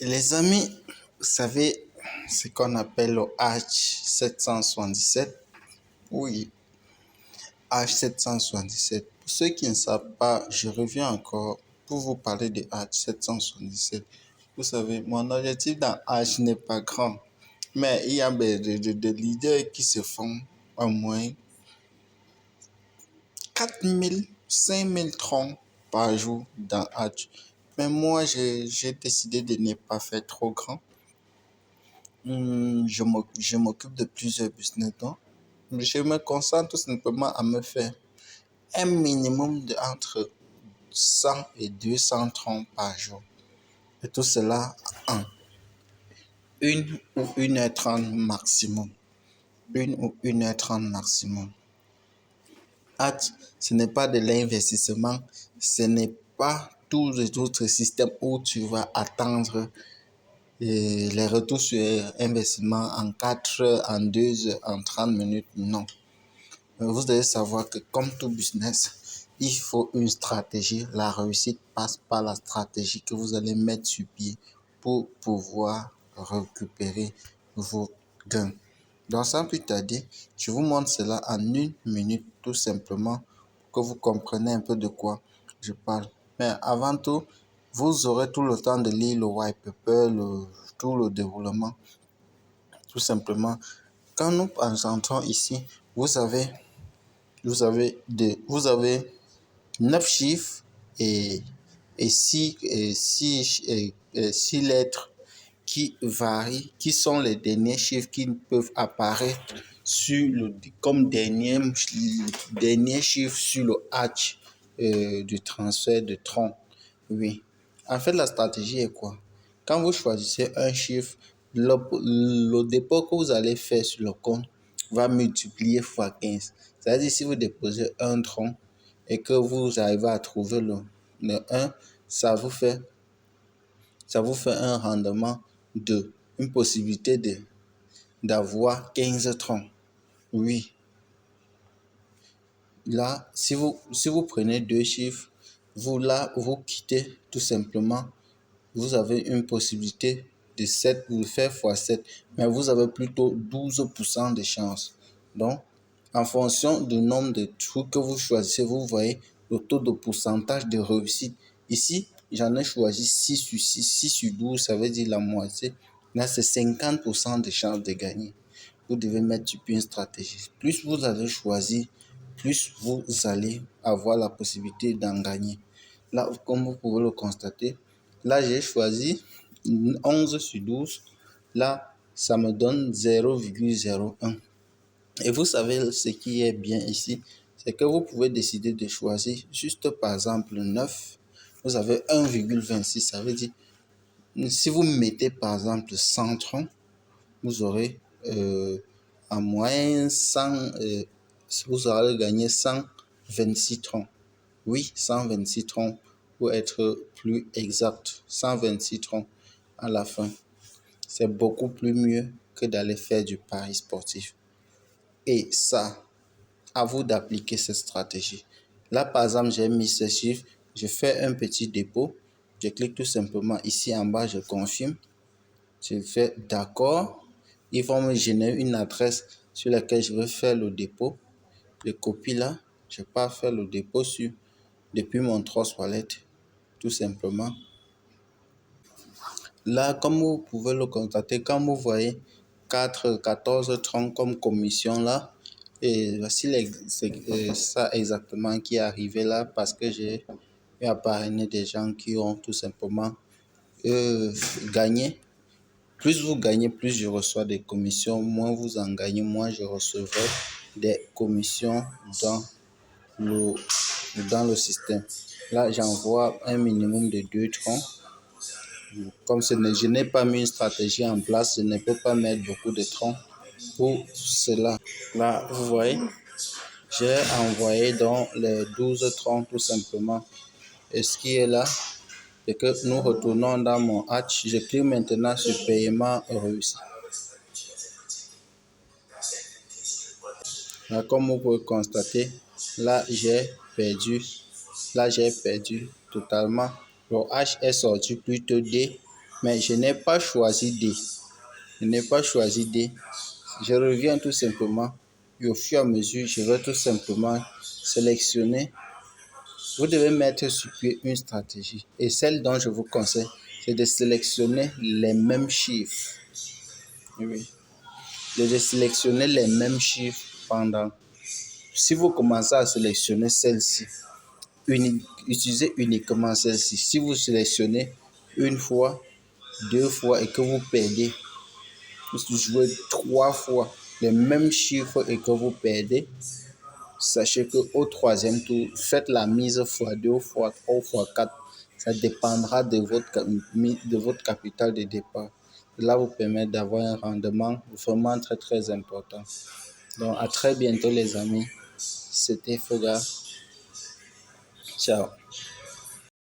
Les amis, vous savez ce qu'on appelle le H777? Oui, H777. Pour ceux qui ne savent pas, je reviens encore pour vous parler de H777. Vous savez, mon objectif dans H n'est pas grand, mais il y a des leaders qui se font au moins 4000, 5000 troncs par jour dans H. Mais moi, j'ai décidé de ne pas faire trop grand. Je m'occupe de plusieurs business, donc je me concentre tout simplement à me faire un minimum de entre 100 et 200 troncs par jour. Et tout cela en 1 ou 1h30 maximum. 1 ou 1h30 maximum. Ce n'est pas de l'investissement, ce n'est pas tous les autres systèmes où tu vas attendre les retours sur investissement en 4 heures, en 2 heures, en 30 minutes. Non. Vous devez savoir que comme tout business, il faut une stratégie. La réussite passe par la stratégie que vous allez mettre sur pied pour pouvoir récupérer vos gains. Donc, sans plus tarder, je vous montre cela en 1 minute, tout simplement, pour que vous compreniez un peu de quoi je parle. Mais avant tout, vous aurez tout le temps de lire le white paper, tout le déroulement. Tout simplement, quand nous entrons ici, vous avez 9 chiffres et 6 lettres qui varient, qui sont les derniers chiffres qui peuvent apparaître comme dernier chiffre sur le hatch du transfert de tronc. Oui. En fait, la stratégie est quoi? Quand vous choisissez un chiffre, le dépôt que vous allez faire sur le compte va multiplier fois 15. C'est-à-dire, si vous déposez un tronc et que vous arrivez à trouver le 1, ça vous fait un rendement une possibilité d'avoir 15 troncs. Oui. Là, si vous prenez 2 chiffres, vous quittez tout simplement. Vous avez une possibilité de 7, vous faire fois 7, mais vous avez plutôt 12% de chance. Donc, en fonction du nombre de trucs que vous choisissez, vous voyez le taux de pourcentage de réussite. Ici, j'en ai choisi 6 sur 6, 6 sur 12, ça veut dire la moitié. Là, c'est 50% de chance de gagner. Vous devez mettre sur pied une stratégie. Plus vous allez choisir, plus vous allez avoir la possibilité d'en gagner. Là, comme vous pouvez le constater, là, j'ai choisi 11 sur 12. Là, ça me donne 0,01. Et vous savez ce qui est bien ici, c'est que vous pouvez décider de choisir juste par exemple 9. Vous avez 1,26. Ça veut dire, si vous mettez par exemple 100 troncs, vous aurez en moyenne 100, vous aurez gagné 126 troncs. Oui, 126 troncs pour être plus exact. 126 troncs à la fin. C'est beaucoup plus mieux que d'aller faire du pari sportif. Et ça, à vous d'appliquer cette stratégie. Là, par exemple, j'ai mis ce chiffre. Je fais un petit dépôt. Je clique tout simplement ici en bas, je confirme. Je fais d'accord. Ils vont me générer une adresse sur laquelle je vais faire le dépôt. Je copie là. Je pars faire le dépôt depuis mon Trust Wallet, tout simplement. Là, comme vous pouvez le constater, quand vous voyez 14 troncs comme commission là, et voici ça exactement qui est arrivé là parce que j'ai eu à parrainer des gens qui ont tout simplement gagné. Plus vous gagnez, plus je reçois des commissions. Moins vous en gagnez, moins je recevrai des commissions dans le système. Là, j'envoie un minimum de 2 troncs. Comme je n'ai pas mis une stratégie en place, je ne peux pas mettre beaucoup de troncs pour cela. Là, vous voyez, j'ai envoyé donc les 12 troncs tout simplement. Et ce qui est là, c'est que nous retournons dans mon hatch. Je clique maintenant sur paiement réussi. Là, comme vous pouvez constater, là j'ai perdu totalement. Le H est sorti plutôt D, Mais je n'ai pas choisi D. Je n'ai pas choisi D. Je reviens tout simplement et au fur et à mesure, je vais tout simplement sélectionner. Vous devez mettre sur pied une stratégie. Et celle dont je vous conseille, c'est de sélectionner les mêmes chiffres. Oui. De sélectionner les mêmes chiffres pendant. Si vous commencez à sélectionner celle-ci, utilisez uniquement celle-ci. Si vous sélectionnez une fois, deux fois et que vous perdez, vous jouez trois fois les mêmes chiffres et que vous perdez, sachez qu'au troisième tour, faites la mise fois 2, fois 3, fois 4. Ça dépendra de votre capital de départ. Cela vous permet d'avoir un rendement vraiment très très important. Donc à très bientôt les amis. C'était Foga. Ciao.